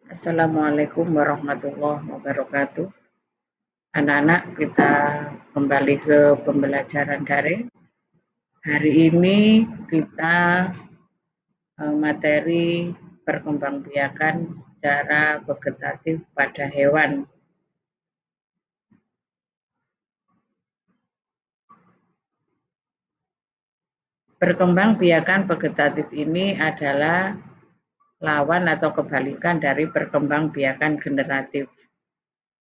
Assalamualaikum warahmatullahi wabarakatuh. Anak-anak, kita kembali ke pembelajaran daring. Hari ini kita materi perkembangbiakan secara vegetatif pada hewan. Perkembangbiakan vegetatif ini adalah lawan atau kebalikan dari perkembangbiakan generatif.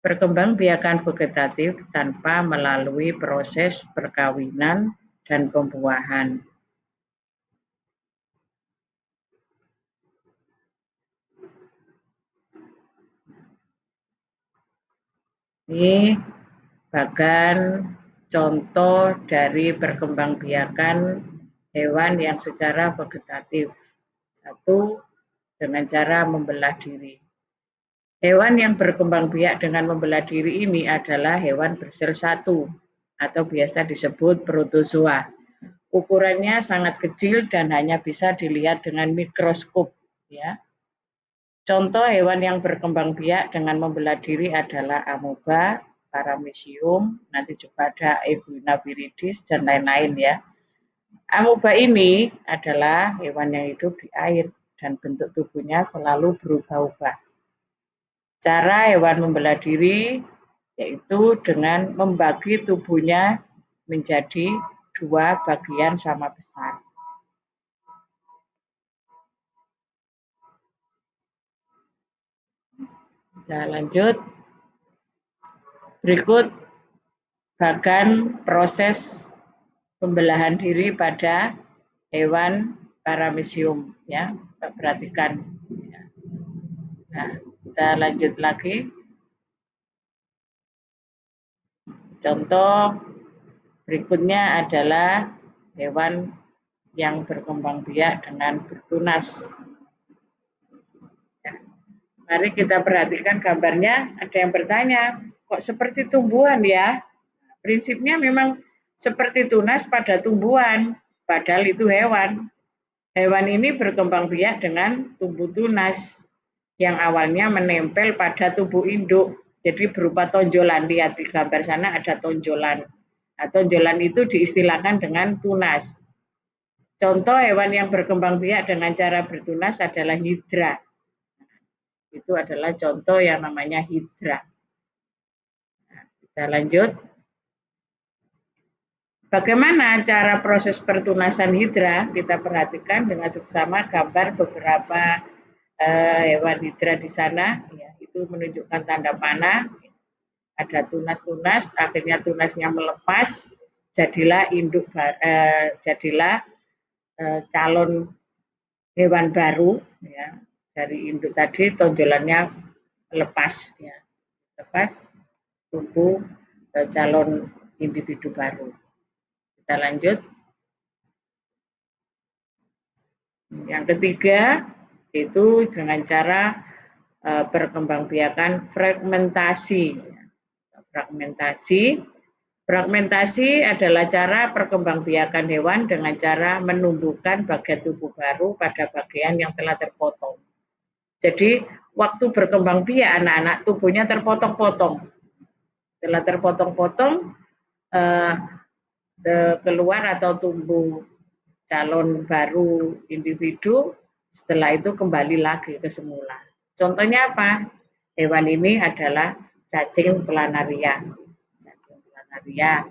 Perkembangbiakan vegetatif tanpa melalui proses perkawinan dan pembuahan. Ini bahkan contoh dari perkembangbiakan hewan yang secara vegetatif. Satu, dengan cara membelah diri. Hewan yang berkembang biak dengan membelah diri ini adalah hewan bersel satu atau biasa disebut protozoa. Ukurannya sangat kecil dan hanya bisa dilihat dengan mikroskop. Ya. Contoh hewan yang berkembang biak dengan membelah diri adalah amoeba, paramecium, nanti juga ada Ebuina viridis dan lain-lain ya. Amoeba ini adalah hewan yang hidup di air dan bentuk tubuhnya selalu berubah-ubah. Cara hewan membelah diri yaitu dengan membagi tubuhnya menjadi dua bagian sama besar. Nah, lanjut. Berikut bahkan proses pembelahan diri pada hewan paramecium ya, perhatikan. Nah, kita lanjut lagi. Contoh berikutnya adalah hewan yang berkembang biak dengan bertunas. Mari kita perhatikan gambarnya. Ada yang bertanya, kok seperti tumbuhan ya? Prinsipnya memang seperti tunas pada tumbuhan, padahal itu hewan. Hewan ini berkembang biak dengan tumbuh tunas yang awalnya menempel pada tubuh induk. Jadi berupa tonjolan. Lihat di gambar sana ada tonjolan. Nah, tonjolan itu diistilahkan dengan tunas. Contoh hewan yang berkembang biak dengan cara bertunas adalah hidra. Itu adalah contoh yang namanya hidra. Nah, kita lanjut. Bagaimana cara proses pertunasan hidra? Kita perhatikan dengan seksama gambar beberapa hewan hidra di sana. Ya, itu menunjukkan tanda panah. Ada tunas-tunas, akhirnya tunasnya melepas, jadilah induk, jadilah calon hewan baru. Ya. Dari induk tadi tonjolannya lepas, ya. Lepas tumbuh calon individu baru. Kita lanjut. Yang ketiga itu dengan cara perkembangbiakan fragmentasi. Fragmentasi adalah cara perkembangbiakan hewan dengan cara menumbuhkan bagian tubuh baru pada bagian yang telah terpotong. Jadi waktu berkembang biak anak-anak tubuhnya terpotong-potong. Setelah terpotong-potong keluar atau tumbuh calon baru individu, setelah itu kembali lagi ke semula. Contohnya apa? Hewan ini adalah cacing planaria. Cacing planaria.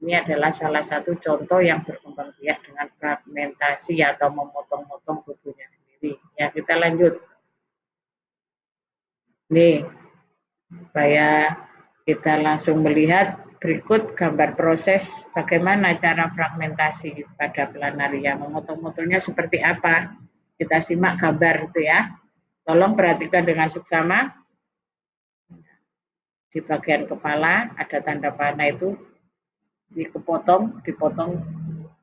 Ini adalah salah satu contoh yang berkembang biak dengan fragmentasi atau memotong-motong tubuhnya sendiri. Ya, kita lanjut. Nih, supaya kita langsung melihat berikut gambar proses bagaimana cara fragmentasi pada planaria. Memotong-motongnya seperti apa? Kita simak gambar itu ya. Tolong perhatikan dengan seksama. Di bagian kepala ada tanda panah itu dipotong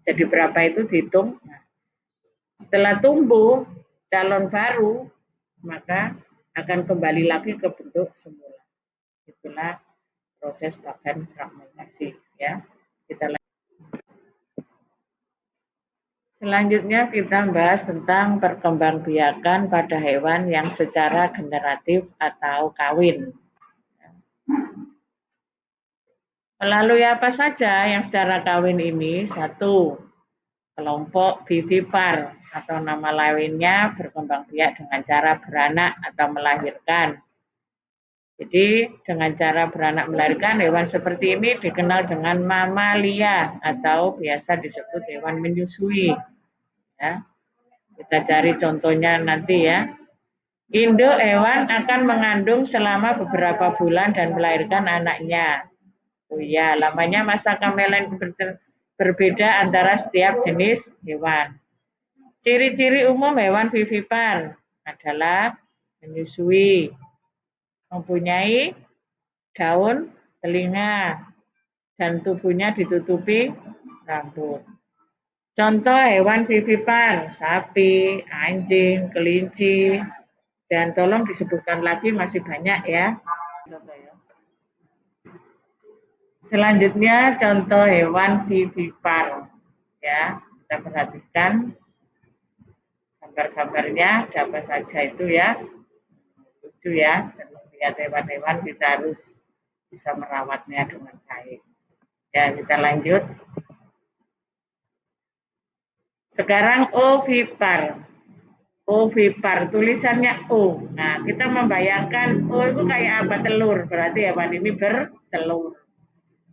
jadi berapa itu dihitung. Setelah tumbuh calon baru, maka akan kembali lagi ke bentuk semula. Itulah proses bahkan fragmentasi ya. Kita Selanjutnya kita bahas tentang perkembangbiakan pada hewan yang secara generatif atau kawin. Melalui apa saja yang secara kawin ini? Satu, kelompok vivipar atau nama lainnya berkembang biak dengan cara beranak atau melahirkan. Jadi dengan cara beranak melahirkan, hewan seperti ini dikenal dengan mamalia atau biasa disebut hewan menyusui. Ya, kita cari contohnya nanti ya. Induk hewan akan mengandung selama beberapa bulan dan melahirkan anaknya. Oh iya, lamanya masa kehamilan berbeda antara setiap jenis hewan. Ciri-ciri umum hewan vivipar adalah menyusui, mempunyai daun, telinga, dan tubuhnya ditutupi rambut. Contoh hewan vivipar, sapi, anjing, kelinci, dan tolong disebutkan lagi masih banyak ya. Selanjutnya contoh hewan vivipar. Ya, kita perhatikan gambar-gambarnya ada apa saja itu ya. Lucu ya, sebelum lihat hewan-hewan kita harus bisa merawatnya dengan baik. Ya, kita lanjut. Sekarang ovipar. Ovipar, tulisannya O. Nah, kita membayangkan O itu kayak apa? Telur. Berarti hewan ini bertelur.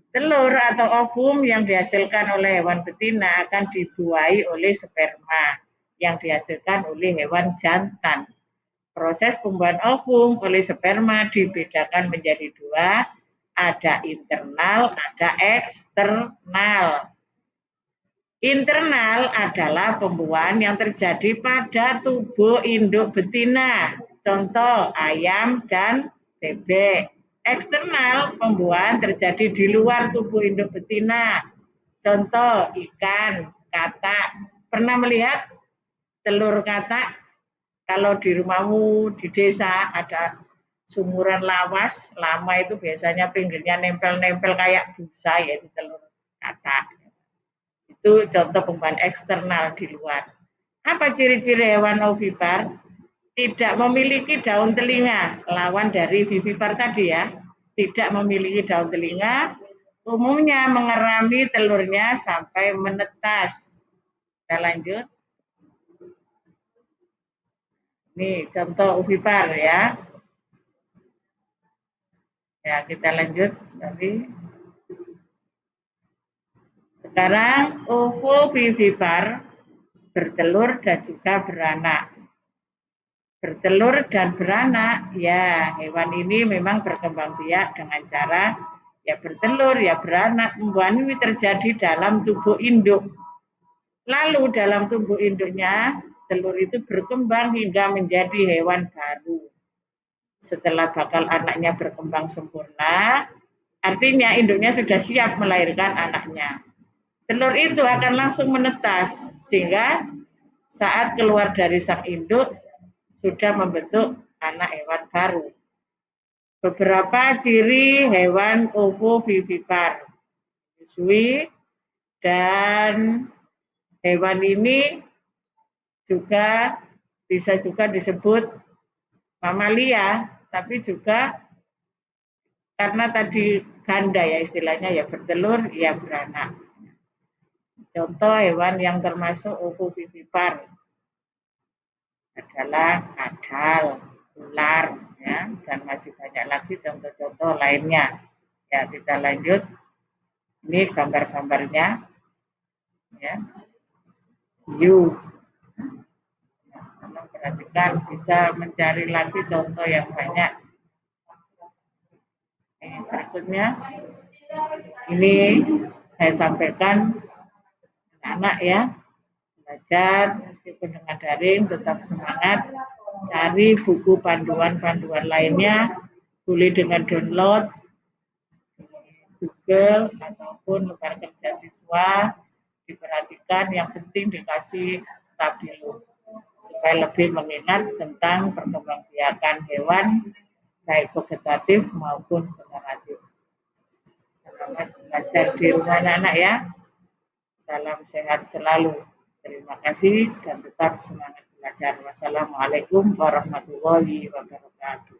Telur atau ovum yang dihasilkan oleh hewan betina akan dibuahi oleh sperma yang dihasilkan oleh hewan jantan. Proses pembuahan ovum oleh sperma dibedakan menjadi dua, ada internal, ada eksternal. Internal adalah pembuahan yang terjadi pada tubuh induk betina, contoh ayam dan bebek. Eksternal, pembuahan terjadi di luar tubuh induk betina, contoh ikan, katak. Pernah melihat telur katak? Kalau di rumahmu di desa ada sumuran lawas, lama itu biasanya pinggirnya nempel-nempel kayak busa, yaitu telur katak. Itu contoh pembuahan eksternal di luar. Apa ciri-ciri hewan ovipar? Tidak memiliki daun telinga, lawan dari vivipar tadi ya. Tidak memiliki daun telinga, umumnya mengerami telurnya sampai menetas. Kita lanjut. Ini contoh ovipar ya. Ya, kita lanjut tadi. Sekarang ovovivipar bertelur dan juga beranak. Bertelur dan beranak, ya hewan ini memang berkembang biak dengan cara ya bertelur, ya beranak. Pembuahan ini terjadi dalam tubuh induk. Lalu dalam tubuh induknya, telur itu berkembang hingga menjadi hewan baru. Setelah bakal anaknya berkembang sempurna, artinya induknya sudah siap melahirkan anaknya. Telur itu akan langsung menetas, sehingga saat keluar dari sang induk, sudah membentuk anak hewan baru. Beberapa ciri hewan ovovivipar. Menyusui, dan hewan ini juga bisa juga disebut mamalia, tapi juga karena tadi ganda ya istilahnya, ya bertelur, ya beranak. Contoh hewan yang termasuk ovovivipar adalah kadal, ular, ya, dan masih banyak lagi contoh-contoh lainnya. Ya, kita lanjut. Ini gambar-gambarnya, ya. You, perhatikan, bisa mencari lagi contoh yang banyak. Berikutnya, ini saya sampaikan anak ya, belajar meskipun dengan daring, tetap semangat. Cari buku panduan-panduan lainnya, boleh dengan download Google ataupun lembar kerja siswa. Diperhatikan, yang penting dikasih stabilo supaya lebih mengingat tentang perkembangbiakan hewan baik vegetatif maupun generatif. Selamat belajar di rumah anak-anak ya. Salam sehat selalu. Terima kasih dan tetap semangat belajar. Wassalamualaikum warahmatullahi wabarakatuh.